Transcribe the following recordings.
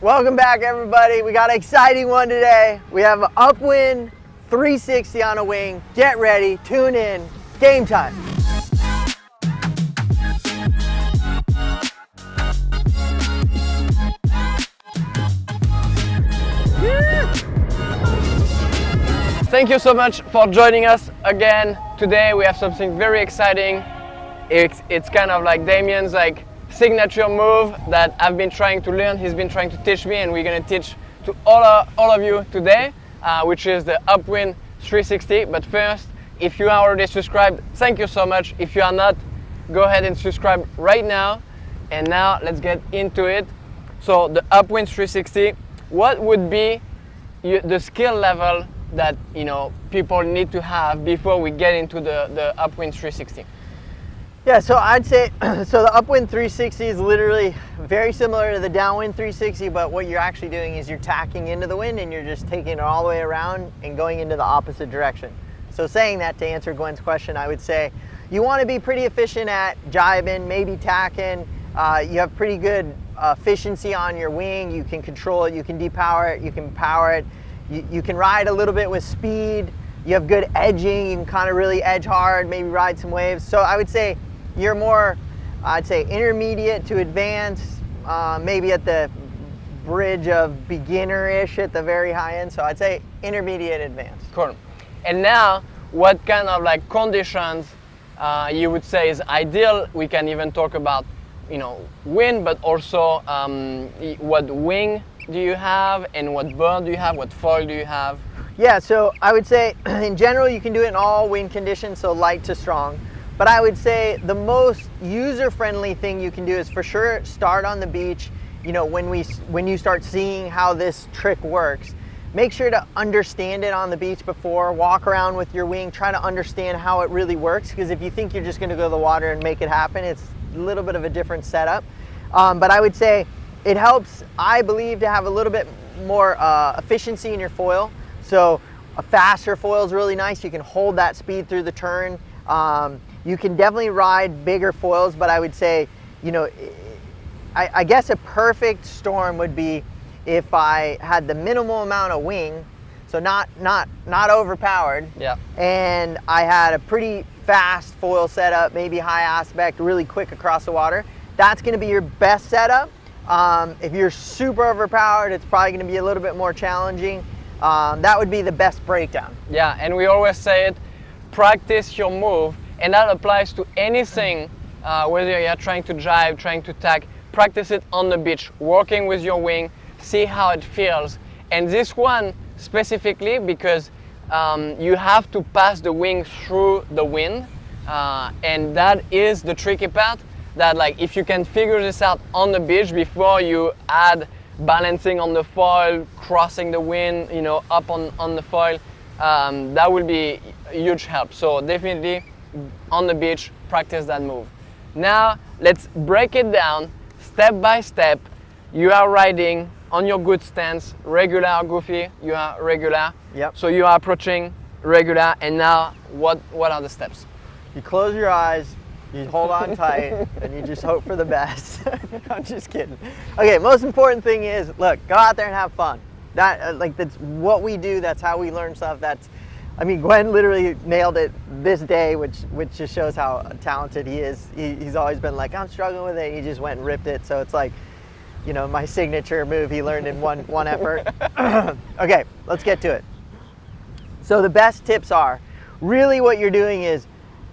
Welcome back, everybody. We got an exciting one today. We have an Upwind 360 on a wing. Get ready, tune in, game time. Thank you so much for joining us again. Today we have something very exciting. It's kind of like Damien's signature move that I've been trying to learn. He's been trying to teach me, and we're going to teach to all of you today, which is the Upwind 360. But first, if you are already subscribed, thank you so much. If you are not, go ahead and subscribe right now. And now let's get into it. So the Upwind 360, what would be the skill level that people need to have before we get into the Upwind 360? Yeah, so I'd say, so the Upwind 360 is literally very similar to the downwind 360, but what you're actually doing is you're tacking into the wind and you're just taking it all the way around and going into the opposite direction. So saying that, to answer Gwen's question, I would say you want to be pretty efficient at jibing, maybe tacking. You have pretty good efficiency on your wing. You can control it, you can depower it, you can power it. You can ride a little bit with speed. You have good edging. You can kind of really edge hard, maybe ride some waves. So I would say you're more, I'd say, intermediate to advanced, maybe at the bridge of beginner-ish at the very high end. So I'd say intermediate advanced. Cool. And now, what kind of conditions you would say is ideal? We can even talk about, wind, but also what wing do you have, and what bird do you have, what foil do you have? Yeah, so I would say in general you can do it in all wind conditions, so light to strong. But I would say the most user-friendly thing you can do is for sure start on the beach. When you start seeing how this trick works, make sure to understand it on the beach before. Walk around with your wing, try to understand how it really works, because if you think you're just going to go to the water and make it happen, it's a little bit of a different setup. But I would say it helps, I believe, to have a little bit more efficiency in your foil. So a faster foil is really nice. You can hold that speed through the turn. You can definitely ride bigger foils, but I would say, I guess a perfect storm would be if I had the minimal amount of wing, so not overpowered. Yeah. And I had a pretty fast foil setup, maybe high aspect, really quick across the water. That's going to be your best setup. If you're super overpowered, it's probably going to be a little bit more challenging. That would be the best breakdown. Yeah, and we always say it, practice your move, and that applies to anything, whether you're trying to jibe, trying to tack, practice it on the beach, working with your wing, see how it feels. And this one specifically because you have to pass the wing through the wind, and that is the tricky part. That if you can figure this out on the beach before you add balancing on the foil, crossing the wind, up on the foil, that will be a huge help. So definitely on the beach, practice that move. Now let's break it down step by step. You are riding on your good stance, regular or goofy. You are regular. Yep. So you are approaching regular, and now what are the steps? You close your eyes, you hold on tight, and you just hope for the best. I'm just kidding. Okay, most important thing is, look, go out there and have fun. That's what we do. That's how we learn stuff. Gwen literally nailed it this day, which just shows how talented he is. He's always been like, I'm struggling with it. He just went and ripped it. So it's like, my signature move he learned in one effort. Okay, let's get to it. So the best tips are, really what you're doing is,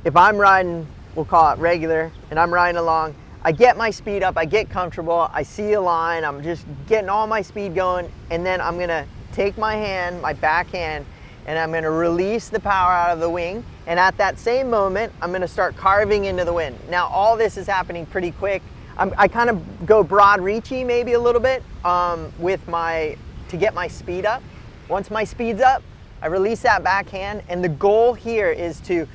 if I'm riding, we'll call it regular, and I'm riding along, I get my speed up, I get comfortable, I see a line, I'm just getting all my speed going, and then I'm gonna take my hand, my back hand, and I'm gonna release the power out of the wing, and at that same moment, I'm gonna start carving into the wind. Now, all this is happening pretty quick. I kind of go broad reachy maybe a little bit to get my speed up. Once my speed's up, I release that backhand, and the goal here is to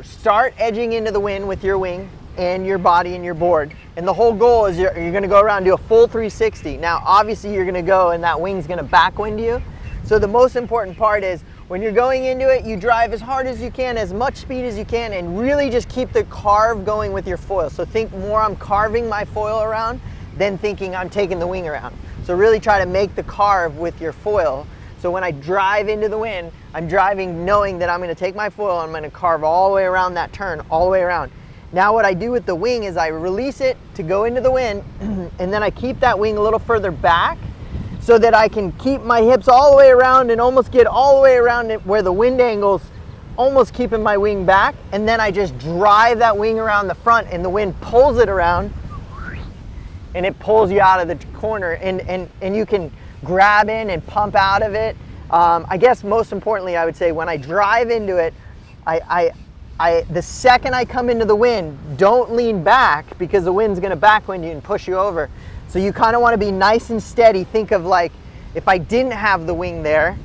start edging into the wind with your wing and your body and your board. And the whole goal is you're going to go around and do a full 360. Now, obviously, you're going to go and that wing's going to backwind you. So the most important part is when you're going into it, you drive as hard as you can, as much speed as you can, and really just keep the carve going with your foil. So think more I'm carving my foil around than thinking I'm taking the wing around. So really try to make the carve with your foil. So when I drive into the wind, I'm driving knowing that I'm going to take my foil and I'm going to carve all the way around that turn, all the way around. Now what I do with the wing is I release it to go into the wind, and then I keep that wing a little further back so that I can keep my hips all the way around and almost get all the way around it where the wind angle's almost keeping my wing back, and then I just drive that wing around the front and the wind pulls it around and it pulls you out of the corner, and you can grab in and pump out of it. I guess most importantly, I would say when I drive into it, the second I come into the wind, don't lean back because the wind's gonna backwind you and push you over. So you kind of want to be nice and steady. Think of like if I didn't have the wing there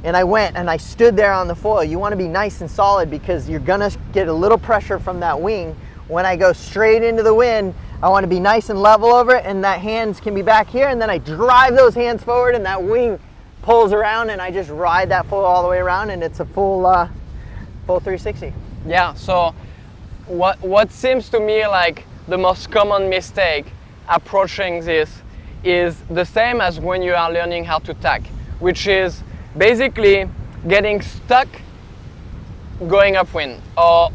and I went and I stood there on the foil, you want to be nice and solid because you're gonna get a little pressure from that wing. When I go straight into the wind, I want to be nice and level over it, and that hands can be back here, and then I drive those hands forward and that wing pulls around and I just ride that foil all the way around, and it's a full 360. Yeah, so what seems to me like the most common mistake approaching this is the same as when you are learning how to tack, which is basically getting stuck going upwind or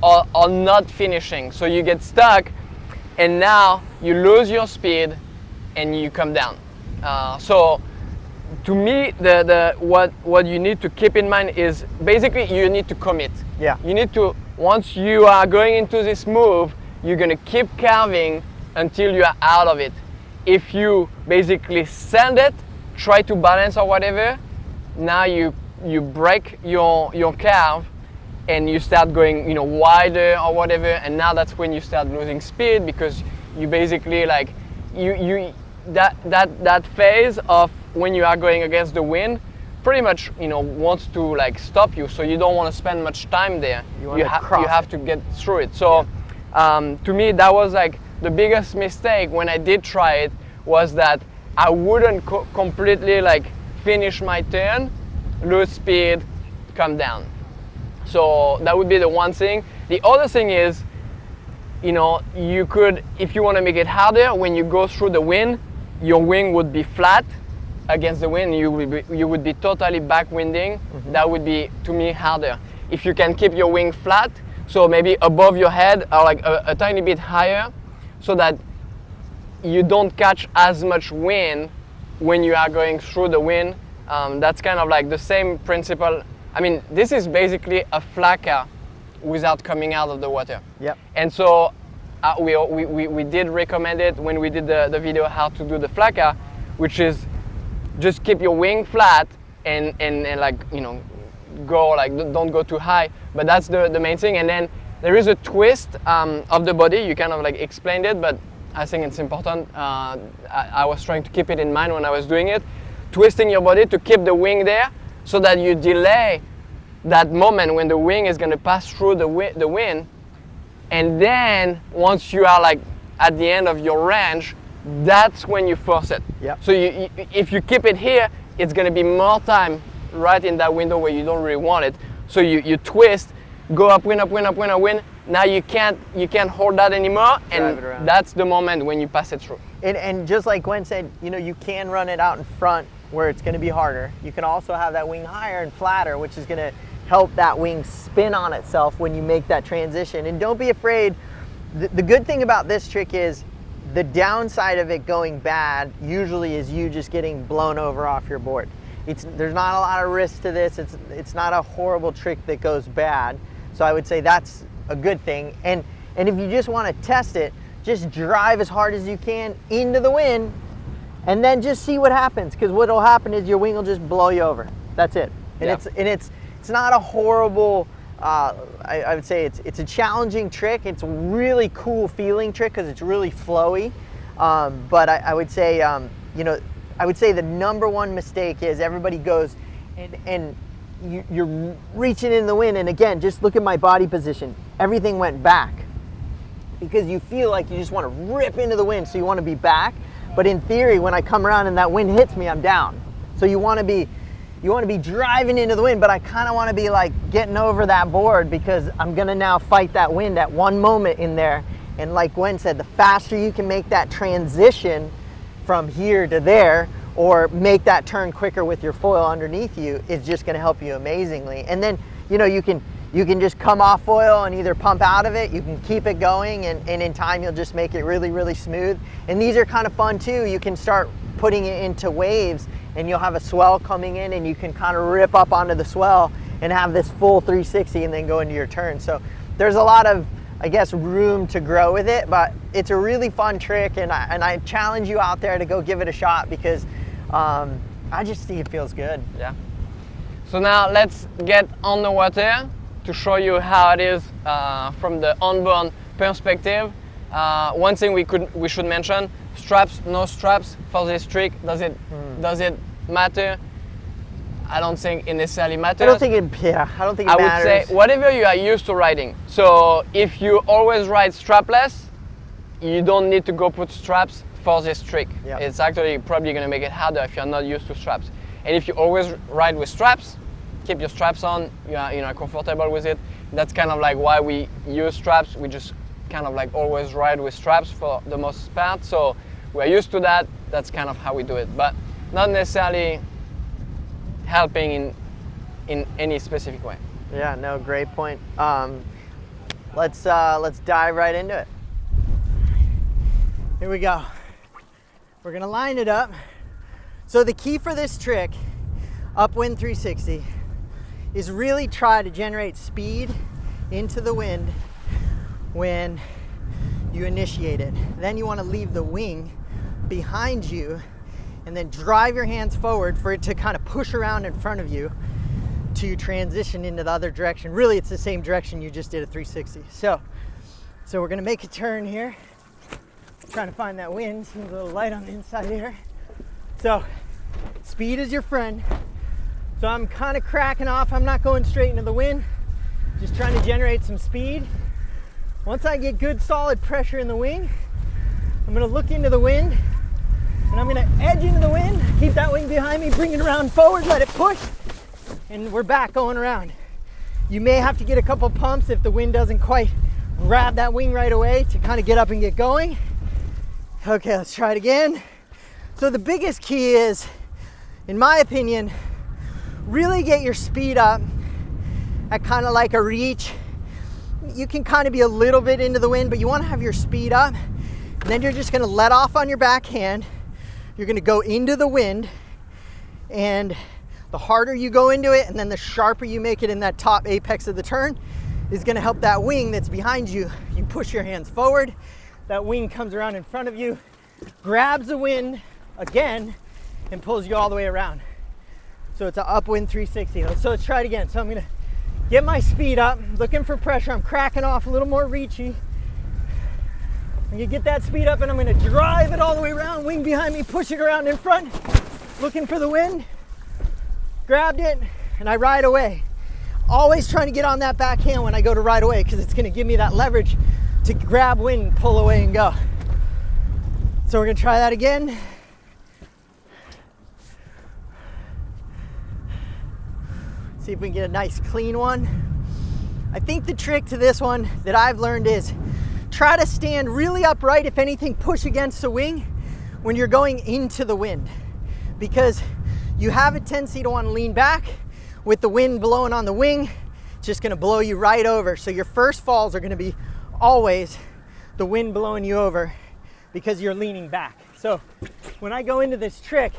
not finishing. So you get stuck and now you lose your speed and you come down. So to me, what you need to keep in mind is basically you need to commit. Yeah. You need to, once you are going into this move, you're gonna keep carving until you are out of it. If you basically send it, try to balance or whatever, now you break your carve and you start going, wider or whatever, and now that's when you start losing speed because you basically like that phase of when you are going against the wind pretty much wants to like stop you, so you don't want to spend much time there. You have to get through it. So to me that was like the biggest mistake when I did try it, was that I wouldn't completely like finish my turn, lose speed, come down. So that would be the one thing. The other thing is, you could, if you want to make it harder, when you go through the wind, your wing would be flat against the wind. You would be totally backwinding. Mm-hmm. That would be, to me, harder. If you can keep your wing flat, so maybe above your head or like a tiny bit higher, so that you don't catch as much wind when you are going through the wind. That's kind of like the same principle. I mean, this is basically a flacker without coming out of the water. Yep. And so we did recommend it when we did the video how to do the flacker, which is just keep your wing flat and like, go like, don't go too high. But that's the main thing. And then there is a twist of the body. You kind of like explained it, but I think it's important. I was trying to keep it in mind when I was doing it. Twisting your body to keep the wing there, so that you delay that moment when the wing is going to pass through the wind, and then once you are like at the end of your range, that's when you force it. Yep. So if you keep it here, it's going to be more time right in that window where you don't really want it. So you twist, go upwind, upwind, upwind, upwind. Now you can't hold that anymore, and that's the moment when you pass it through. And just like Gwen said, you can run it out in front where it's going to be harder. You can also have that wing higher and flatter, which is going to help that wing spin on itself when you make that transition. And don't be afraid. The good thing about this trick is the downside of it going bad usually is you just getting blown over off your board. There's not a lot of risk to this. It's not a horrible trick that goes bad. So I would say that's a good thing. And if you just want to test it, just drive as hard as you can into the wind, and then just see what happens, because what will happen is your wing will just blow you over. That's it. And it's not a horrible, I would say it's a challenging trick. It's a really cool feeling trick because it's really flowy. But I would say, I would say the number one mistake is everybody goes and you're reaching in the wind, and again, just look at my body position. Everything went back because you feel like you just want to rip into the wind, so you want to be back. But in theory, when I come around and that wind hits me, I'm down. So you want to be driving into the wind, but I kind of want to be like getting over that board because I'm going to now fight that wind at one moment in there. And like Gwen said, the faster you can make that transition from here to there or make that turn quicker with your foil underneath you is just going to help you amazingly. And then, you know, you can just come off foil and either pump out of it, you can keep it going, and in time you'll just make it really, really smooth. And these are kind of fun too. You can start putting it into waves and you'll have a swell coming in and you can kind of rip up onto the swell and have this full 360 and then go into your turn. So there's a lot of, I guess, room to grow with it, but it's a really fun trick, and I challenge you out there to go give it a shot, because I just think it feels good. Yeah. So now let's get on the water to show you how it is from the onboard perspective. One thing we should mention: straps, no straps for this trick. Does it matter? I don't think it necessarily matters. I don't think it matters. I would say whatever you are used to riding. So if you always ride strapless, you don't need to go put straps for this trick. Yep. It's actually probably going to make it harder if you're not used to straps. And if you always ride with straps, keep your straps on. You're comfortable with it. That's kind of like why we use straps. We just kind of like always ride with straps for the most part. So we're used to that. That's kind of how we do it, but not necessarily helping in any specific way. Yeah, no, great point. Let's dive right into it. Here we go. We're gonna line it up. So the key for this trick, Upwind 360, is really try to generate speed into the wind when you initiate it. Then you want to leave the wing behind you and then drive your hands forward for it to kind of push around in front of you to transition into the other direction. Really, it's the same direction you just did a 360. So we're gonna make a turn here. Trying to find that wind, seems a little light on the inside here. So speed is your friend. So I'm kind of cracking off. I'm not going straight into the wind, just trying to generate some speed. Once I get good solid pressure in the wing, I'm gonna look into the wind and I'm gonna edge into the wind, keep that wing behind me, bring it around forward, let it push, and we're back going around. You may have to get a couple pumps if the wind doesn't quite grab that wing right away to kind of get up and get going. Okay, let's try it again. So the biggest key is, in my opinion, really get your speed up at kind of like a reach. You can kind of be a little bit into the wind, but you want to have your speed up. And then you're just going to let off on your backhand. You're going to go into the wind, and the harder you go into it and then the sharper you make it in that top apex of the turn is going to help that wing that's behind you. You push your hands forward, that wing comes around in front of you, grabs the wind again, and pulls you all the way around. So it's an upwind 360. So let's try it again. So I'm going to get my speed up, looking for pressure. I'm cracking off a little more reachy. I'm gonna get that speed up and I'm gonna drive it all the way around, wing behind me, push it around in front, looking for the wind, grabbed it, and I ride away. Always trying to get on that backhand when I go to ride away, because it's gonna give me that leverage to grab wind, pull away and go. So we're gonna try that again. See if we can get a nice clean one. I think the trick to this one that I've learned is try to stand really upright, if anything, push against the wing when you're going into the wind, because you have a tendency to want to lean back. With the wind blowing on the wing, it's just going to blow you right over. So your first falls are going to be always the wind blowing you over because you're leaning back. So when I go into this trick,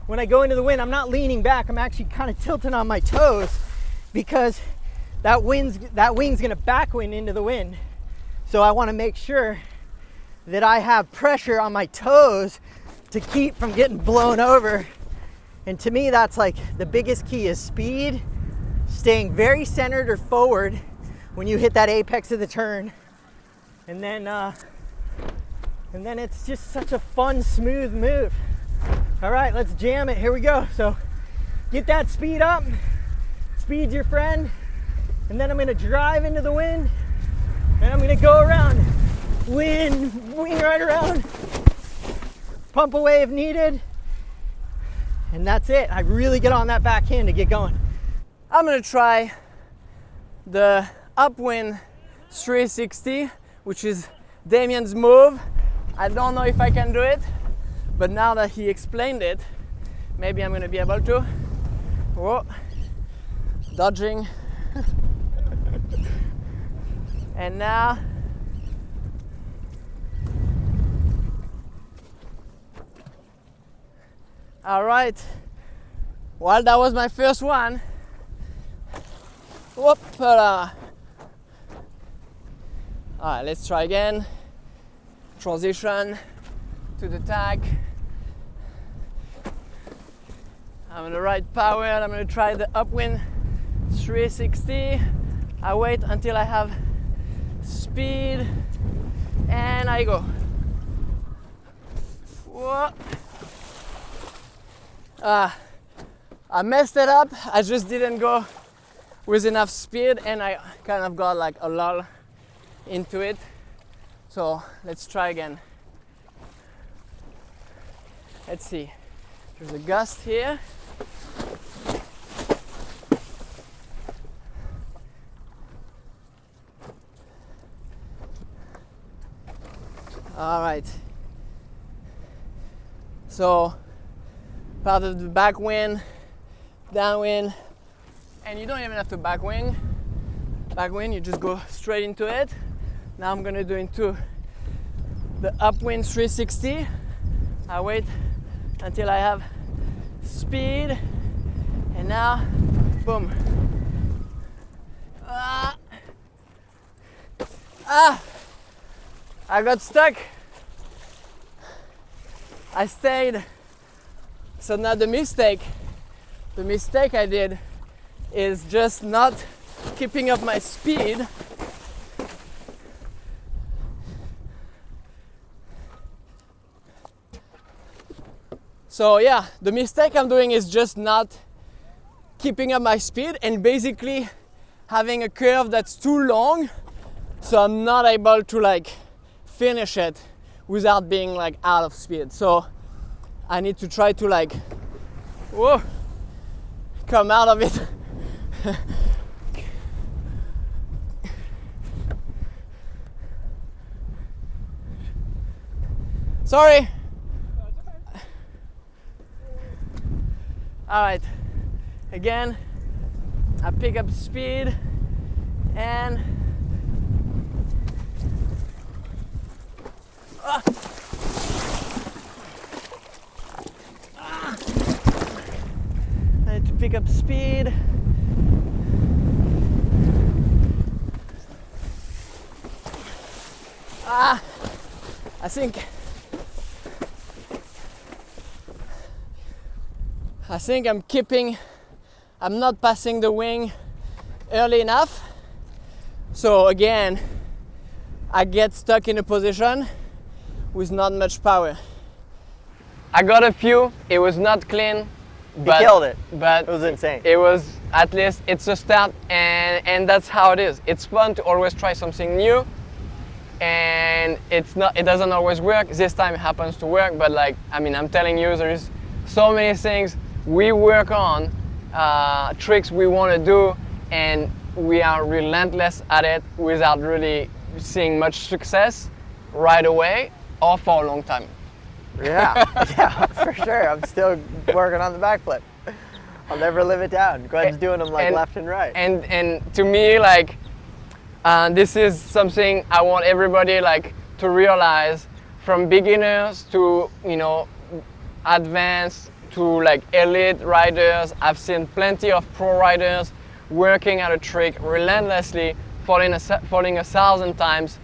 when I go into the wind, I'm not leaning back, I'm actually kind of tilting on my toes, because that wing's going to backwind into the wind. So I want to make sure that I have pressure on my toes to keep from getting blown over. And to me, that's like the biggest key is speed, staying very centered or forward when you hit that apex of the turn. And then it's just such a fun, smooth move. All right, let's jam it. Here we go. So get that speed up. Speed's your friend. And then I'm going to drive into the wind. And I'm gonna go around, wing right around, pump away if needed, and that's it. I really get on that backhand to get going. I'm gonna try the Upwind 360, which is Damien's move. I don't know if I can do it, But now that he explained it, maybe I'm gonna be able to. Whoa, dodging. And now, all right. Well, that was my first one. Whoop. All right, let's try again. Transition to the tag. I'm on the right power and I'm gonna try the Upwind 360. I wait until I have speed and I go. Whoa. I messed it up. I just didn't go with enough speed and I kind of got like a lull into it. So let's try again. Let's see. There's a gust here. All right. So part of the backwind, downwind, and you don't even have to backwind. Backwind, you just go straight into it. Now I'm gonna do into the Upwind 360. I wait until I have speed, and now, boom. I got stuck. I stayed. So now the mistake I did is just not keeping up my speed. So yeah, the mistake I'm doing is just not keeping up my speed and basically having a curve that's too long, so I'm not able to like finish it without being like out of speed. So I need to try to like, whoa, come out of it. Sorry. All right, again, I pick up speed and I need to pick up speed. I think I'm not passing the wing early enough. So again, I get stuck in a position with not much power. I got a few, it was not clean. But you killed it. But it was insane. It was, at least it's a start, and that's how it is. It's fun to always try something new, and it doesn't always work. This time it happens to work, but like, I mean, I'm telling you, there is so many things we work on, tricks we want to do, and we are relentless at it without really seeing much success right away or for a long time. Yeah, yeah, for sure. I'm still working on the backflip. I'll never live it down. Gwen's doing them like left and right. And to me, like, this is something I want everybody like to realize, from beginners to, you know, advanced to like elite riders. I've seen plenty of pro riders working at a trick relentlessly, falling 1,000 times.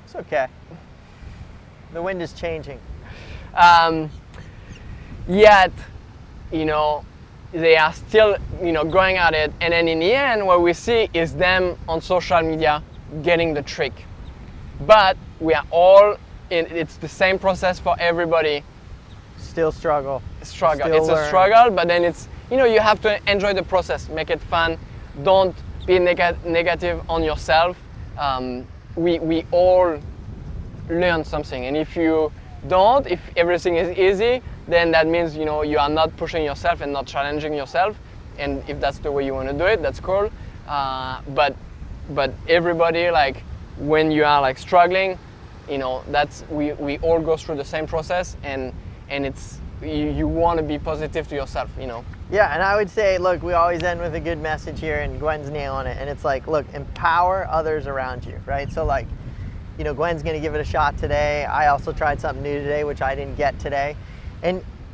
It's okay. The wind is changing. Yet, you know, they are still, you know, going at it. And then in the end, what we see is them on social media getting the trick. But we are all it's the same process for everybody. Still struggle. Struggle. Still it's learn. A struggle, but then it's, you know, you have to enjoy the process, make it fun. Don't be negative on yourself. We all learn something, and if you don't, if everything is easy, then that means, you know, you are not pushing yourself and not challenging yourself. And if that's the way you want to do it, that's cool. But everybody, like, when you are like struggling, You know, that's we all go through the same process, and it's you want to be positive to yourself, you know. Yeah, and I would say, look, we always end with a good message here, and Gwen's nailing it. And it's like, look, empower others around you, right? So like, you know, Gwen's gonna give it a shot today. I also tried something new today, which I didn't get today.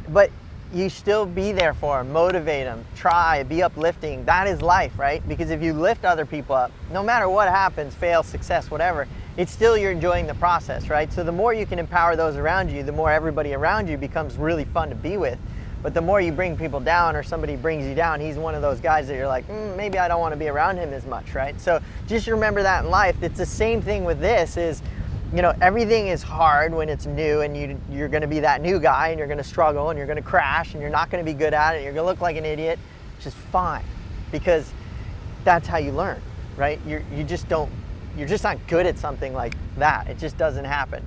But you still be there for them, motivate them, try, be uplifting. That is life, right? Because if you lift other people up, no matter what happens, fail, success, whatever, it's still you're enjoying the process, right? So the more you can empower those around you, the more everybody around you becomes really fun to be with. But the more you bring people down or somebody brings you down, he's one of those guys that you're like, maybe I don't want to be around him as much, right? So just remember that in life. It's the same thing with this is, you know, everything is hard when it's new, and you're going to be that new guy, and you're going to struggle, and you're going to crash, and you're not going to be good at it. You're going to look like an idiot, which is fine, because that's how you learn, right? You're just not good at something like that. It just doesn't happen.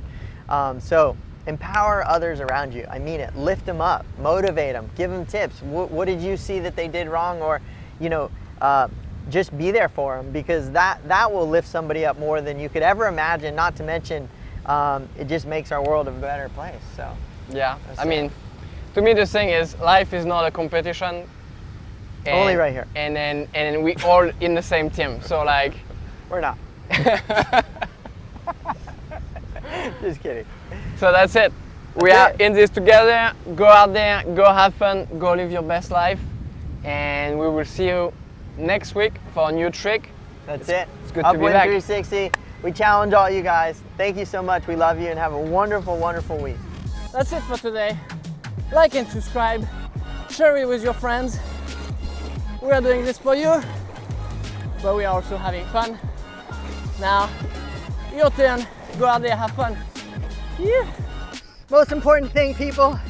So empower others around you. I mean it. Lift them up, motivate them, give them tips. What did you see that they did wrong, or you know. Just be there for them, because that will lift somebody up more than you could ever imagine. Not to mention, it just makes our world a better place. So yeah, I mean, to me the thing is, life is not a competition. Only right here. And then we all in the same team. So like, we're not. Just kidding. So that's it. We are in this together. Go out there, go have fun, go live your best life, and we will see you next week for a new trick. That's it. It's good to be Upwind back. 360. We challenge all you guys. Thank you so much. We love you, and have a wonderful, wonderful week. That's it for today. Like and subscribe. Share it with your friends. We are doing this for you, but we are also having fun. Now, your turn. Go out there, have fun. Yeah. Most important thing, people,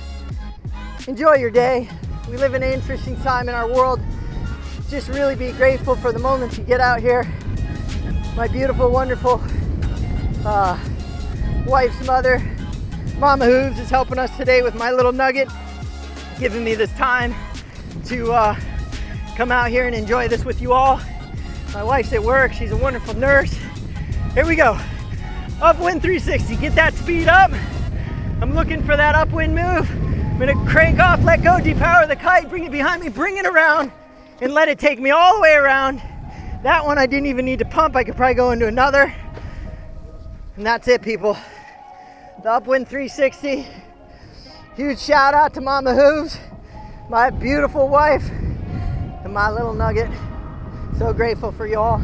enjoy your day. We live in an interesting time in our world. Just really be grateful for the moments you get out here. My beautiful, wonderful wife's mother, Mama Hooves, is helping us today with my little nugget, giving me this time to come out here and enjoy this with you all. My wife's at work. She's a wonderful nurse. Here we go. Upwind 360. Get that speed up. I'm looking for that upwind move. I'm gonna crank off, let go, depower the kite, bring it behind me, bring it around, and let it take me all the way around. That one I didn't even need to pump. I could probably go into another. And that's it, people. The Upwind 360. Huge shout out to Mama Hooves, my beautiful wife, and my little nugget. So grateful for y'all.